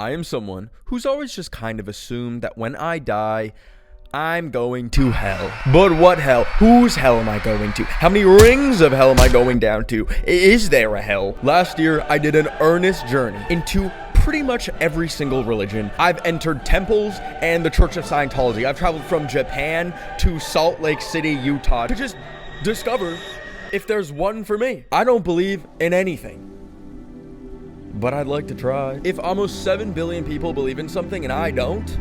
I am someone who's always just kind of assumed that when I die, I'm going to hell. But what hell? Whose hell am I going to? How many rings of hell am I going down to? Is there a hell? Last year, I did an earnest journey into pretty much every single religion. I've entered temples and the Church of Scientology. I've traveled from Japan to Salt Lake City, Utah to just discover if there's one for me. I don't believe in anything, but I'd like to try. If almost 7 billion people believe in something and I don't,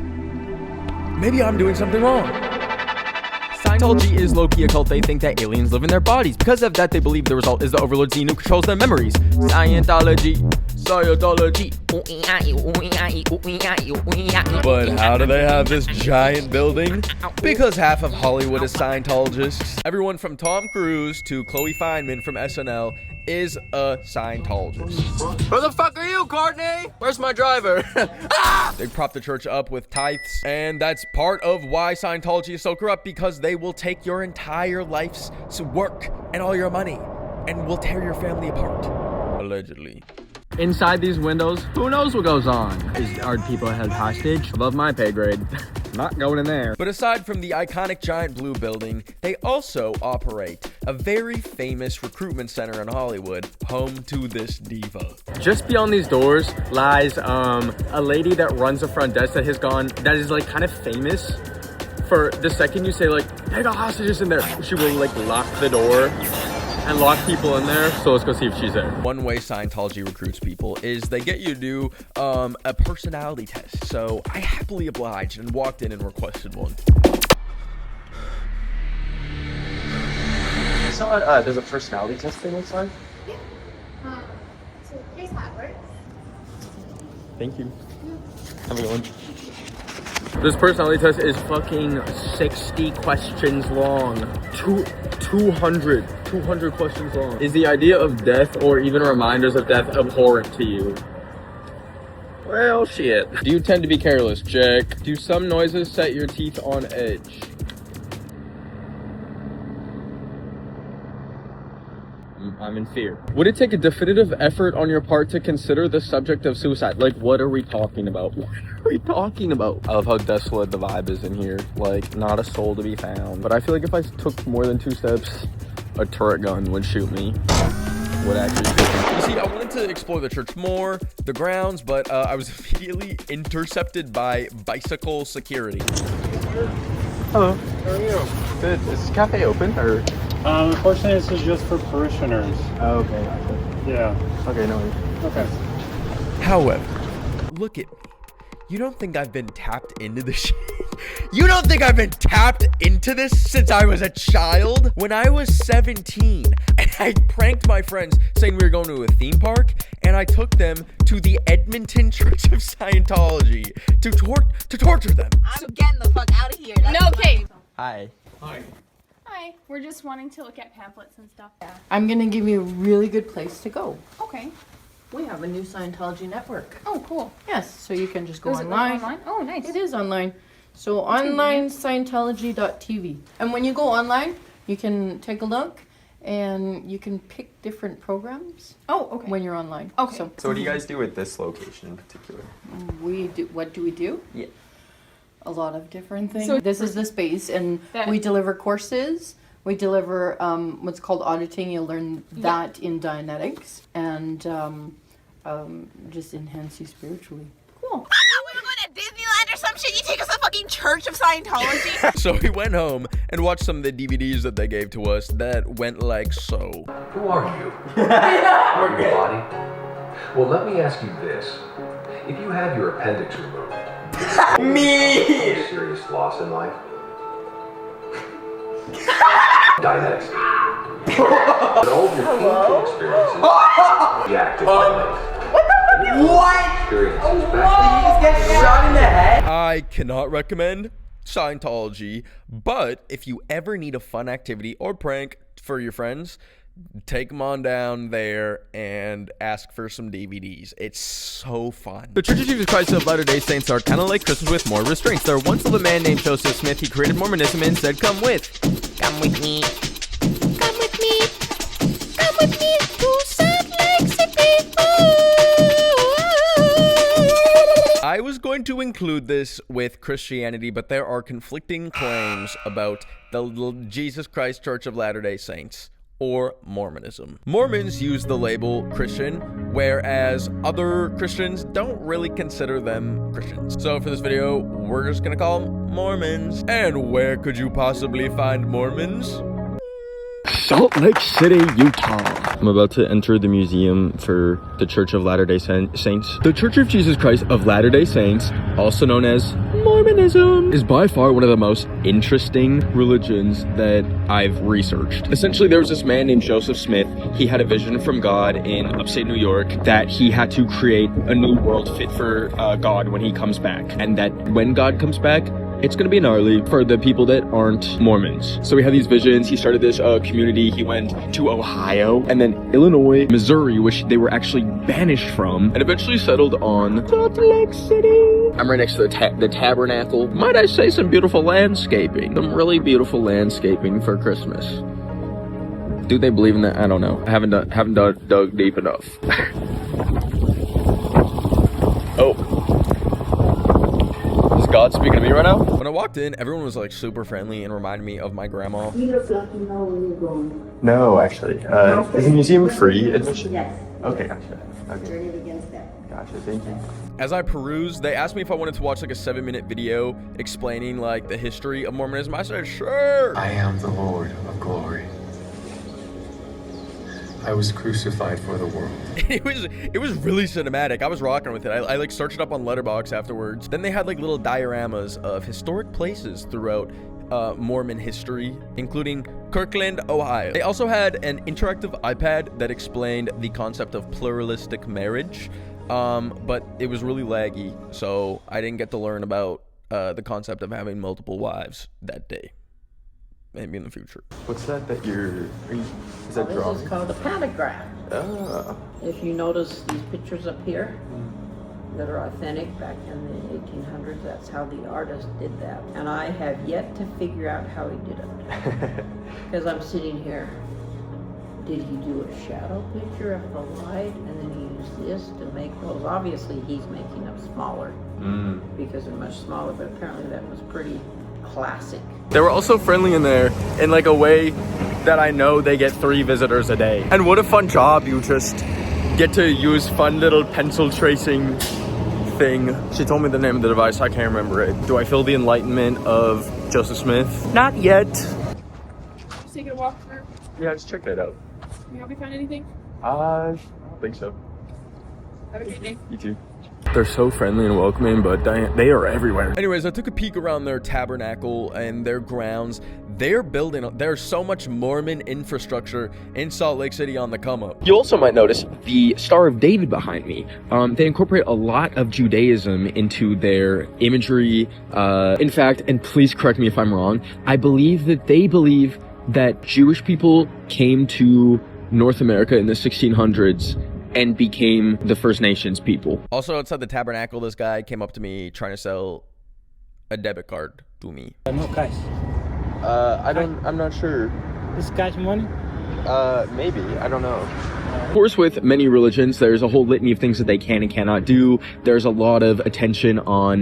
maybe I'm doing something wrong. Scientology is low-key a cult. They think that aliens live in their bodies. Because of that, they believe the result is the Overlord Xenu controls their memories. Scientology. But how do they have this giant building? Because half of Hollywood is Scientologists. Everyone from Tom Cruise to Chloe Fineman from SNL is a Scientologist. Where the fuck are you, Courtney? Where's my driver? They prop the church up with tithes, and that's part of why Scientology is so corrupt, because they will take your entire life's work and all your money and will tear your family apart. Allegedly. Inside these windows, who knows what goes on? Are people held hostage? Above my pay grade. Not going in there. But aside from the iconic giant blue building, they also operate a very famous recruitment center in Hollywood, home to this diva. Just beyond these doors lies a lady that runs the front desk that is like kind of famous for the second you say like, they got hostages in there, she will like lock the door and lock people in there. So let's go see if she's there. One way Scientology recruits people is they get you to do a personality test. So I happily obliged and walked in and requested one. So there's a personality test thing inside? Yeah. So here's how it works. Thank you. Have a good one. This personality test is fucking 60 questions long. 200 questions long. Is the idea of death or even reminders of death abhorrent to you? Well, shit. Do you tend to be careless? Check. Do some noises set your teeth on edge? I'm in fear. Would it take a definitive effort on your part to consider the subject of suicide? Like, what are we talking about? What are we talking about? I love how desolate the vibe is in here. Like, not a soul to be found. But I feel like if I took more than 2 steps, a turret gun would shoot me. Would actually shoot me. You see, I wanted to explore the church more, the grounds, but I was immediately intercepted by bicycle security. Hello. How are you? Good. Is this cafe open or? Unfortunately, this is just for parishioners. Oh, okay. Gotcha. Yeah. Okay, no worries. Okay. However, look at me. You don't think I've been tapped into this shit? You don't think I've been tapped into this since I was a child? When I was 17, and I pranked my friends saying we were going to a theme park, and I took them to the Edmonton Church of Scientology to torture them. I'm getting the fuck out of here. That's No, okay. Hi. Hi. Hi. We're just wanting to look at pamphlets and stuff. Yeah. I'm gonna give you a really good place to go. Okay. We have a new Scientology network. Oh, cool. Yes, so you can just go Is it online. like online? Oh, nice. It is online. So online Scientology.tv. And when you go online, you can take a look and you can pick different programs. Oh, okay. When you're online. Okay. So So what do you guys do with this location in particular? what do we do? Yeah. A lot of different things. So- This is the space, and That- we deliver courses. We deliver what's called auditing. You'll learn that in Dianetics, and just enhance you spiritually. Cool. We're going to Disneyland or some shit. You take us to fucking Church of Scientology. So we went home and watched some of the DVDs that they gave to us that went like so. Who are you? Your body? Well, let me ask you this. If you had your appendix removed, me! Serious loss in life? Dianetics. But all of your painful experiences, the active experiences back. I cannot recommend Scientology, but if you ever need a fun activity or prank for your friends, take them on down there and ask for some DVDs. It's so fun. The Church of Jesus Christ of Latter-day Saints are kind of like Christians with more restraints. There once lived a man named Joseph Smith. He created Mormonism and said, come with me. Come with me. Come with me to Salt Lake City. I was going to include this with Christianity, but there are conflicting claims about the Jesus Christ Church of Latter-day Saints, or Mormonism. Mormons use the label Christian, whereas other Christians don't really consider them Christians. So for this video, we're just gonna call them Mormons. And where could you possibly find Mormons? Salt Lake City, Utah. I'm about to enter the museum for the Church of Latter-day Saints. The Church of Jesus Christ of Latter-day Saints, also known as Mormonism, is by far one of the most interesting religions that I've researched. Essentially, there was this man named Joseph Smith. He had a vision from God in upstate New York that he had to create a new world fit for God when he comes back. And that when God comes back, it's gonna be gnarly for the people that aren't Mormons. So we had these visions. He started this community. He went to Ohio and then Illinois, Missouri, which they were actually banished from, and eventually settled on Salt Lake City. I'm right next to the tabernacle. Might I say some beautiful landscaping? Some really beautiful landscaping for Christmas. Do they believe in that? I don't know. I haven't dug deep enough. Oh. Is God speaking to me right now? When I walked in, everyone was like super friendly and reminded me of my grandma. You look like you know where you're going. No, actually. Is the museum free admission? Yes. Okay, gotcha. Okay. Journey begins there. Gotcha, thank you. As I perused, they asked me if I wanted to watch like a 7-minute video explaining like the history of Mormonism. I said, sure. I am the Lord of glory. I was crucified for the world. It was really cinematic. I was rocking with it. I like searched it up on Letterboxd afterwards. Then they had like little dioramas of historic places throughout Mormon history, including Kirkland, Ohio. They also had an interactive iPad that explained the concept of pluralistic marriage, but it was really laggy, so I didn't get to learn about the concept of having multiple wives that day. Maybe in the future. What's that you're... Is that drawing? This is called a pantograph. Ah. If you notice these pictures up here that are authentic back in the 1800s, that's how the artist did that. And I have yet to figure out how he did it. Because I'm sitting here. Did he do a shadow picture of the light and then he used this to make those? Obviously he's making them smaller because they're much smaller, but apparently that was pretty classic. They were also friendly in there in like a way that I know they get 3 visitors a day. And what a fun job. You just get to use fun little pencil tracing thing. She told me the name of the device. I can't remember it. Do I feel the enlightenment of Joseph Smith? Not yet. Just taking a walk through. Yeah, just check that out. You help me find anything? I don't think so. Have a good day. You too. They're so friendly and welcoming, but they are everywhere. Anyways, I took a peek around their tabernacle and their grounds. There's so much Mormon infrastructure in Salt Lake City on the come up. You also might notice the Star of David behind me. They incorporate a lot of Judaism into their imagery. In fact, and please correct me if I'm wrong, I believe that they believe that Jewish people came to North America in the 1600s and became the First Nations people. Also outside the tabernacle, this guy came up to me trying to sell a debit card to me. No cash. I'm not sure. This cash money? Maybe. I don't know. Of course, with many religions, there's a whole litany of things that they can and cannot do. There's a lot of attention on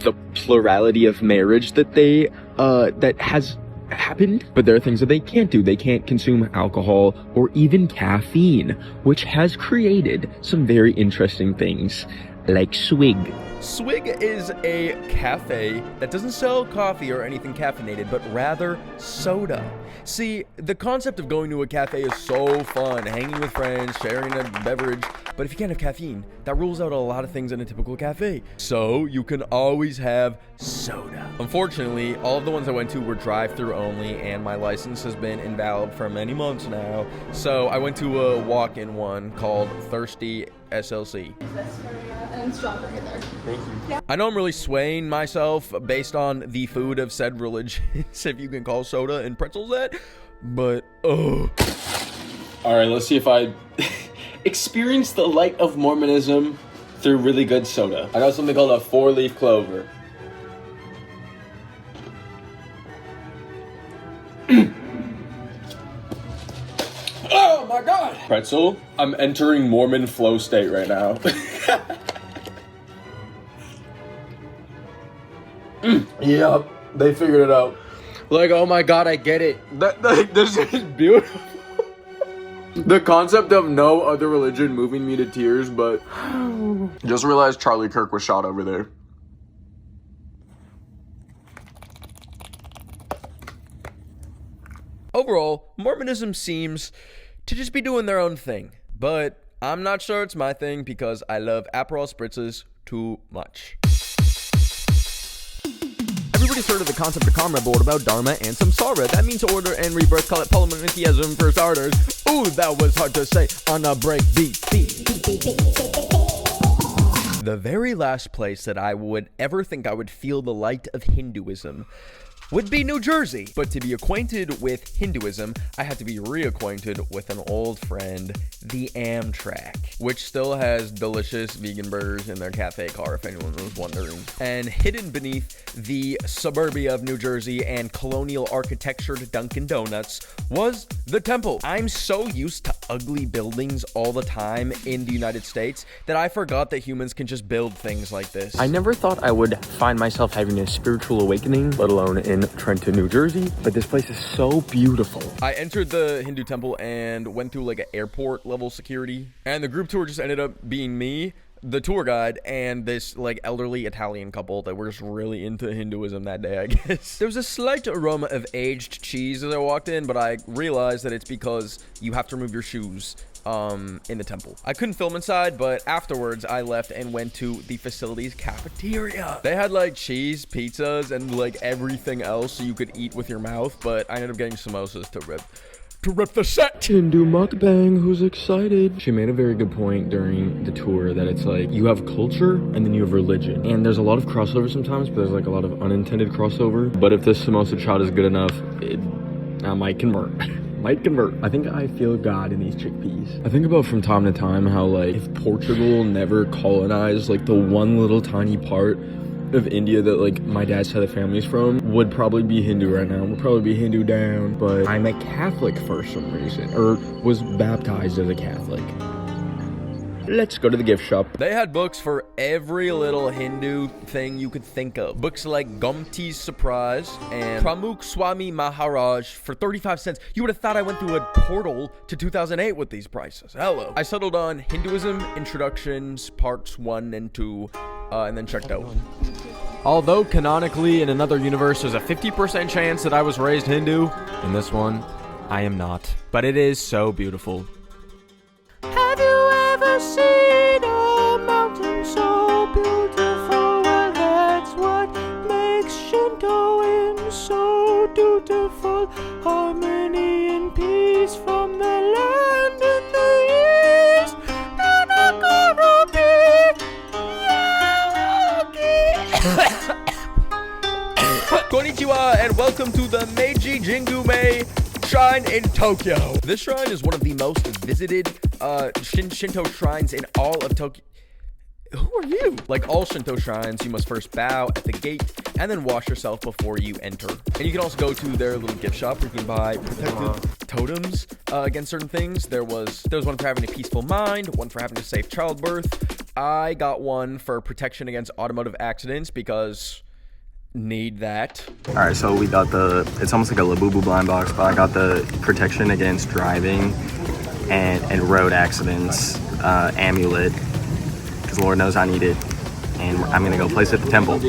the plurality of marriage that that has happened, but there are things that they can't do. They can't consume alcohol or even caffeine, which has created some very interesting things like Swig. Swig is a cafe that doesn't sell coffee or anything caffeinated, but rather soda. See, the concept of going to a cafe is so fun, hanging with friends, sharing a beverage, but if you can't have caffeine, that rules out a lot of things in a typical cafe. So you can always have soda. Unfortunately, all of the ones I went to were drive-through only, and my license has been invalid for many months now. So I went to a walk-in one called Thirsty SLC. And strawberry there. Thank you. I know I'm really swaying myself based on the food of said religions, if you can call soda and pretzels that, but All right, let's see if I experience the light of Mormonism through really good soda. I got something called a 4-leaf clover. Oh my god! Pretzel, I'm entering Mormon flow state right now. Yep, they figured it out. Like, oh my god, I get it. This is beautiful. The concept of no other religion moving me to tears, but just realized Charlie Kirk was shot over there. Overall, Mormonism seems to just be doing their own thing, but I'm not sure it's my thing because I love Aperol spritzes too much. Everybody's heard of the concept of Comrade Board about Dharma and Samsara. That means order and rebirth, call it polymonotheism for starters. Ooh, that was hard to say on a break beat. The very last place that I would ever think I would feel the light of Hinduism would be New Jersey. But to be acquainted with Hinduism, I had to be reacquainted with an old friend, the Amtrak, which still has delicious vegan burgers in their cafe car, if anyone was wondering. And hidden beneath the suburbia of New Jersey and colonial architectured Dunkin' Donuts was the temple. I'm so used to ugly buildings all the time in the United States that I forgot that humans can just build things like this. I never thought I would find myself having a spiritual awakening, let alone in Trenton, New Jersey, but this place is so beautiful. I entered the Hindu temple and went through like an airport level security, and the group tour just ended up being me, the tour guide, and this like elderly Italian couple that were just really into Hinduism that day, I guess. There was a slight aroma of aged cheese as I walked in, but I realized that it's because you have to remove your shoes in the temple. I couldn't film inside, but afterwards I left and went to the facility's cafeteria. They had like cheese, pizzas, and like everything else so you could eat with your mouth, but I ended up getting samosas to rip the set. Hindu mukbang, who's excited? She made a very good point during the tour that it's like you have culture and then you have religion, and there's a lot of crossover sometimes, but there's like a lot of unintended crossover. But if this samosa shot is good enough, I might convert. I think I feel God in these chickpeas. I think about from time to time how like if Portugal never colonized like the one little tiny part of India that like my dad's side of the family's from, would probably be Hindu right now. Would probably be Hindu down, but I'm a Catholic for some reason, or was baptized as a Catholic. Let's go to the gift shop. They had books for every little Hindu thing you could think of. Books like Gumti's Surprise and Pramukh Swami Maharaj for 35 cents. You would have thought I went through a portal to 2008 with these prices. Hello. I settled on Hinduism Introductions Parts 1 and 2, and then checked out. Although canonically in another universe there's a 50% chance that I was raised Hindu, in this one, I am not. But it is so beautiful. Have you ever seen a mountain so beautiful? Well, that's what makes Shinto so dutiful. Harmony and peace from the land in the east. They're not gonna be Konnichiwa and welcome to the Meiji Jingume Shrine in Tokyo. This shrine is one of the most visited Shinto shrines in all of Tokyo. Who are you? Like all Shinto shrines, you must first bow at the gate and then wash yourself before you enter. And you can also go to their little gift shop where you can buy protective totems against certain things. There was one for having a peaceful mind, one for having a safe childbirth. I got one for protection against automotive accidents because need that. All right, so we got it's almost like a Labubu blind box, but I got the protection against driving and road accidents amulet, because Lord knows I need it, and I'm gonna go place it at the temple.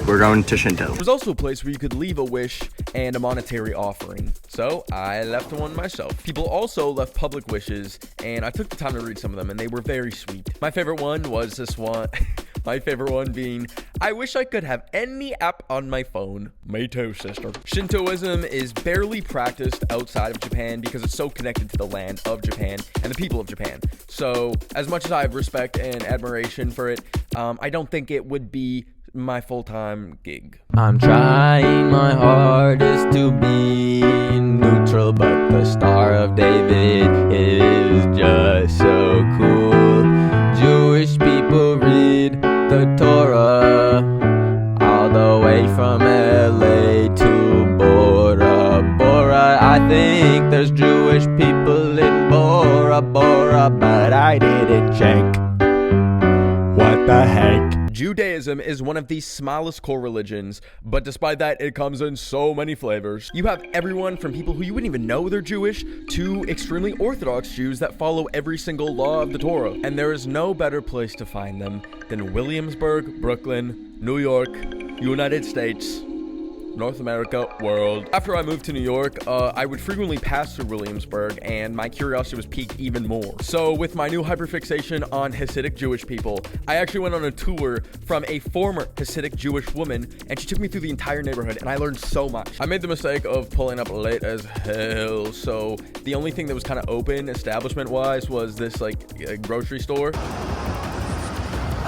We're going to Shinto. There's also a place where you could leave a wish and a monetary offering, so I left one myself. People also left public wishes, and I took the time to read some of them, and they were very sweet. My favorite one was this one. My favorite one being, I wish I could have any app on my phone. Me too, sister. Shintoism is barely practiced outside of Japan because it's so connected to the land of Japan and the people of Japan. So as much as I have respect and admiration for it, I don't think it would be my full-time gig. I'm trying my hardest to be neutral, but the Star of David is just so cool. Jewish people read the Torah all the way from LA to Bora Bora. I think there's Jewish people in Bora Bora, but I didn't check. What the heck? Judaism Judaism is one of the smallest core religions, but despite that, it comes in so many flavors. You have everyone from people who you wouldn't even know they're Jewish to extremely Orthodox Jews that follow every single law of the Torah. And there is no better place to find them than Williamsburg, Brooklyn, New York, United States, North America, world. After I moved to New York, I would frequently pass through Williamsburg, and my curiosity was piqued even more. So with my new hyperfixation on Hasidic Jewish people, I actually went on a tour from a former Hasidic Jewish woman, and she took me through the entire neighborhood, and I learned so much. I made the mistake of pulling up late as hell, so the only thing that was kind of open establishment-wise was this like grocery store.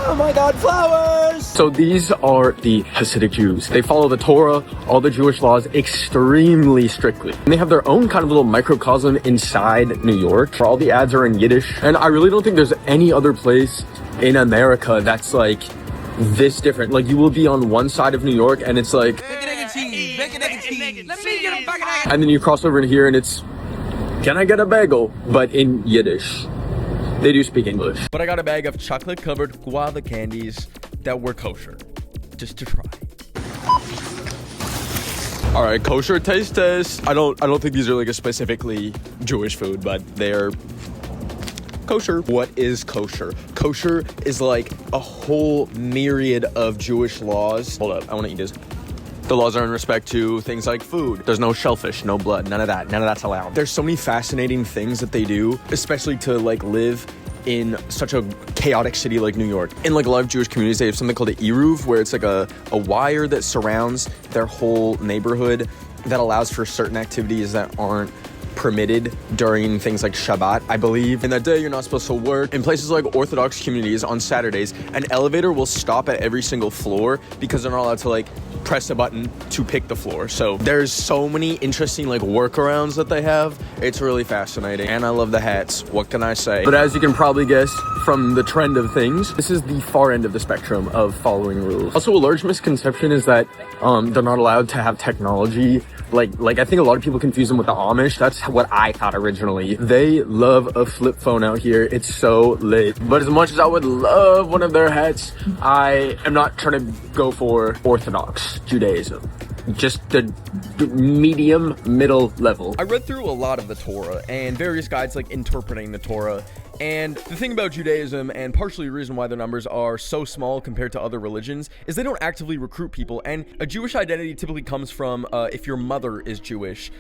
Oh my God, flowers! So these are the Hasidic Jews. They follow the Torah, all the Jewish laws extremely strictly. And they have their own kind of little microcosm inside New York, where all the ads are in Yiddish. And I really don't think there's any other place in America that's like this different. Like you will be on one side of New York and it's like, and then you cross over in here and it's, can I get a bagel? But in Yiddish. They do speak English. But I got a bag of chocolate-covered guava candies that were kosher, just to try. All right, kosher taste test. I don't think these are like a specifically Jewish food, but they're kosher. What is kosher? Kosher is like a whole myriad of Jewish laws. Hold up, I want to eat this. The laws are in respect to things like food. There's no shellfish, no blood, none of that. None of that's allowed. There's so many fascinating things that they do, especially to like live in such a chaotic city like New York. In like a lot of Jewish communities, they have something called an eruv, where it's like a wire that surrounds their whole neighborhood that allows for certain activities that aren't permitted during things like Shabbat, I believe. In that day, you're not supposed to work. In places like Orthodox communities on Saturdays, an elevator will stop at every single floor because they're not allowed to like press a button to pick the floor. So there's so many interesting like workarounds that they have. It's really fascinating. And I love the hats. What can I say? But as you can probably guess from the trend of things, this is the far end of the spectrum of following rules. Also, a large misconception is that they're not allowed to have technology. Like I think a lot of people confuse them with the Amish. That's what I thought originally. They love a flip phone out here. It's so lit. But as much as I would love one of their hats, I am not trying to go for Orthodox Judaism. Just the medium middle level. I read through a lot of the Torah and various guides like interpreting the Torah. And the thing about Judaism, and partially the reason why their numbers are so small compared to other religions, is they don't actively recruit people. And a Jewish identity typically comes from if your mother is Jewish.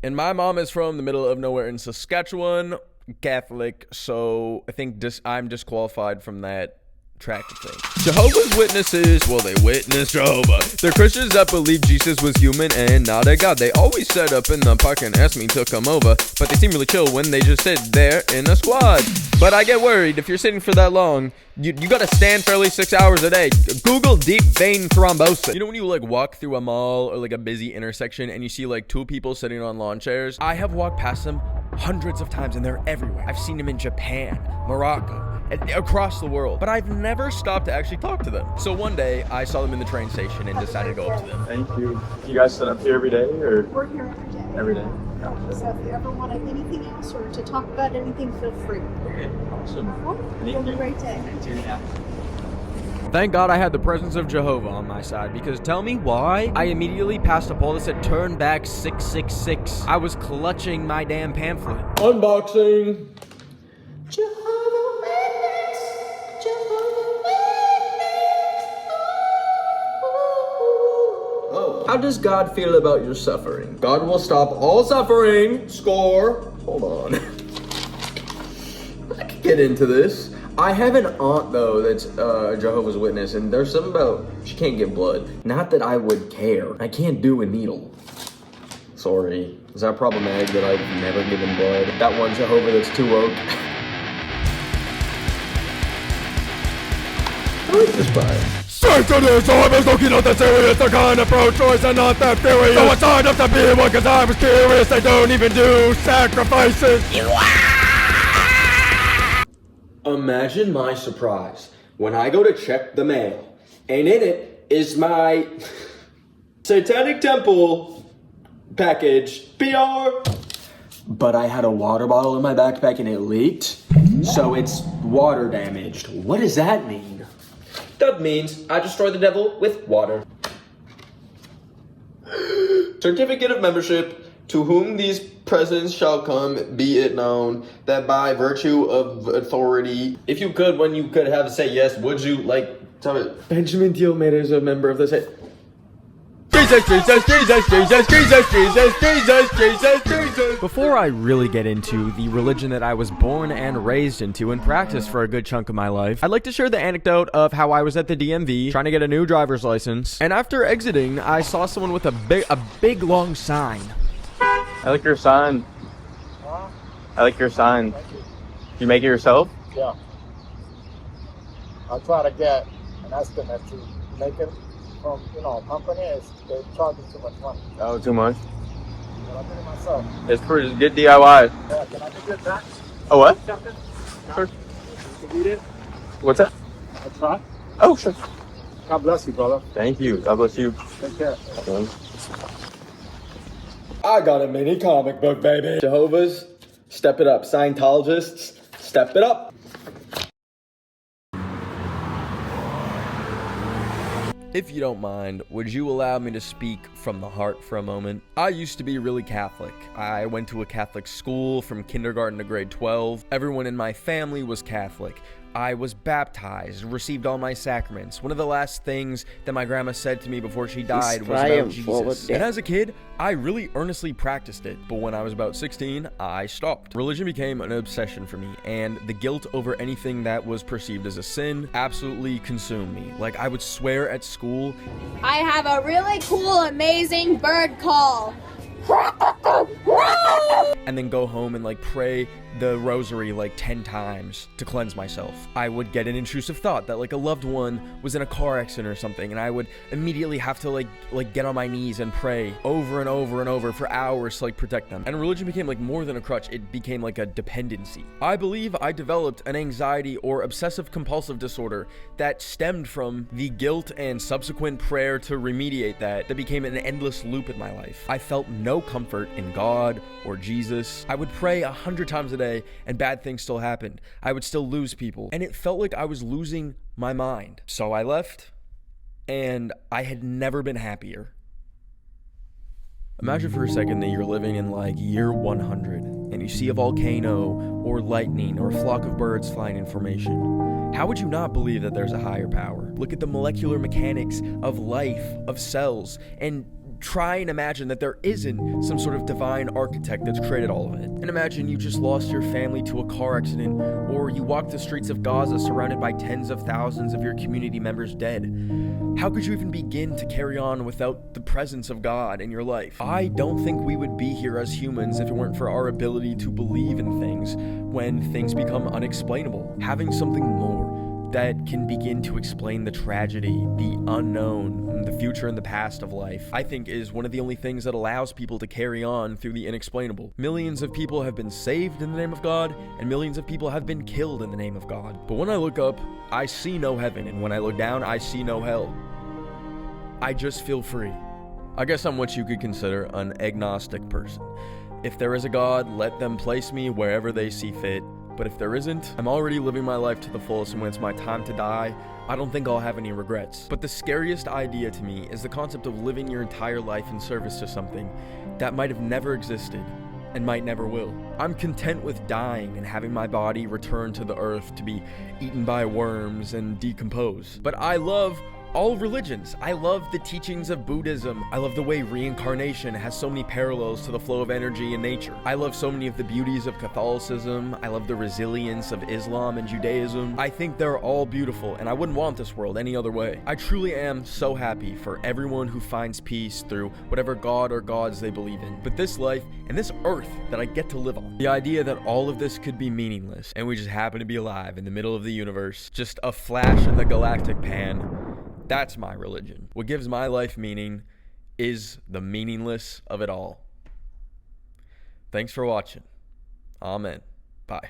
And my mom is from the middle of nowhere in Saskatchewan, Catholic, so I think I'm disqualified from that track of things. Jehovah's Witnesses, well, they witness Jehovah. They're Christians that believe Jesus was human and not a god. They always set up in the park and ask me to come over, but they seem really chill when they just sit there in a squad. But I get worried if you're sitting for that long. You gotta stand fairly 6 hours a day. Google deep vein thrombosis. You know when you like walk through a mall or like a busy intersection and you see like two people sitting on lawn chairs? I have walked past them hundreds of times and they're everywhere. I've seen them in Japan, Morocco, and across the world, but I've never stopped to actually talk to them. So one day I saw them in the train station and decided to go up to them. Thank you. You guys sit up here every day, or? We're here every day. Every day. So if you ever want anything else or to talk about anything, feel free. Okay, awesome. Have a great day. Thank God I had the presence of Jehovah on my side, because tell me why I immediately passed a pole that said turn back 666. I was clutching my damn pamphlet. Unboxing. Jehovah Witness, Jehovah Witness. How does God feel about your suffering? God will stop all suffering. Score. Hold on. I can get into this. I have an aunt though that's a Jehovah's Witness, and there's something about she can't give blood. Not that I would care. I can't do a needle. Sorry. Is that problematic that I've never given blood? That one Jehovah that's too woke. I like this part. Scientology is looking at the serious, the kind of pro-choice and not that furious. So I signed up to be one because I was curious. They don't even do sacrifices. Imagine my surprise when I go to check the mail, and in it is my Satanic Temple package, PR. But I had a water bottle in my backpack and it leaked, so it's water damaged. What does that mean? That means I destroy the devil with water. Certificate of membership. To whom these presents shall come, be it known that by virtue of authority. If you could, when you could have say yes, would you like to? Benjamin Thielmater is a member of the. Jesus. Before I really get into the religion that I was born and raised into and practiced for a good chunk of my life, I'd like to share the anecdote of how I was at the DMV trying to get a new driver's license, and after exiting, I saw someone with a big long sign. I like your sign. I like your sign. You make it yourself? Yeah. I'll try to get an estimate to make it from, a company. They're charging too much money. Oh, too much? But I did it myself. It's pretty good DIY. Yeah, can I give you a tax? Oh, what? Sure. You can read it? What's that? I'll try. Oh, sure. God bless you, brother. Thank you. God bless you. Take care. I got a mini comic book, baby. Jehovah's, step it up. Scientologists, step it up. If you don't mind, would you allow me to speak from the heart for a moment? I used to be really Catholic. I went to a Catholic school from kindergarten to grade 12. Everyone in my family was Catholic. I was baptized, received all my sacraments. One of the last things that my grandma said to me before she died was about Jesus. And as a kid, I really earnestly practiced it. But when I was about 16, I stopped. Religion became an obsession for me, and the guilt over anything that was perceived as a sin absolutely consumed me. Like, I would swear at school, I have a really cool, amazing bird call. and then go home and pray the rosary 10 times to cleanse myself. I would get an intrusive thought that a loved one was in a car accident or something, and I would immediately have to get on my knees and pray over and over and over for hours to protect them. And religion became more than a crutch. It became a dependency. I believe I developed an anxiety or obsessive compulsive disorder that stemmed from the guilt and subsequent prayer to remediate that became an endless loop in my life. I felt no comfort in God or Jesus. I would pray 100 times a day and bad things still happened. I would still lose people, and it felt like I was losing my mind. So I left, and I had never been happier. Imagine for a second that you're living in year 100 and you see a volcano or lightning or a flock of birds flying in formation. How would you not believe that there's a higher power? Look at the molecular mechanics of life, of cells, and try and imagine that there isn't some sort of divine architect that's created all of it. And imagine you just lost your family to a car accident, or you walk the streets of Gaza surrounded by tens of thousands of your community members dead. How could you even begin to carry on without the presence of God in your life? I don't think we would be here as humans if it weren't for our ability to believe in things when things become unexplainable. Having something more that can begin to explain the tragedy, the unknown, the future and the past of life, I think is one of the only things that allows people to carry on through the inexplainable. Millions of people have been saved in the name of God, and millions of people have been killed in the name of God. But when I look up, I see no heaven, and when I look down, I see no hell. I just feel free. I guess I'm what you could consider an agnostic person. If there is a God, let them place me wherever they see fit. But if there isn't, I'm already living my life to the fullest, and when it's my time to die, I don't think I'll have any regrets. But the scariest idea to me is the concept of living your entire life in service to something that might have never existed and might never will. I'm content with dying and having my body return to the earth to be eaten by worms and decompose. But I love all religions. I love the teachings of Buddhism. I love the way reincarnation has so many parallels to the flow of energy in nature. I love so many of the beauties of Catholicism. I love the resilience of Islam and Judaism. I think they're all beautiful, and I wouldn't want this world any other way. I truly am so happy for everyone who finds peace through whatever god or gods they believe in. But this life and this earth that I get to live on, the idea that all of this could be meaningless and we just happen to be alive in the middle of the universe, just a flash in the galactic pan, that's my religion. What gives my life meaning is the meaningless of it all. Thanks for watching. Amen. Bye.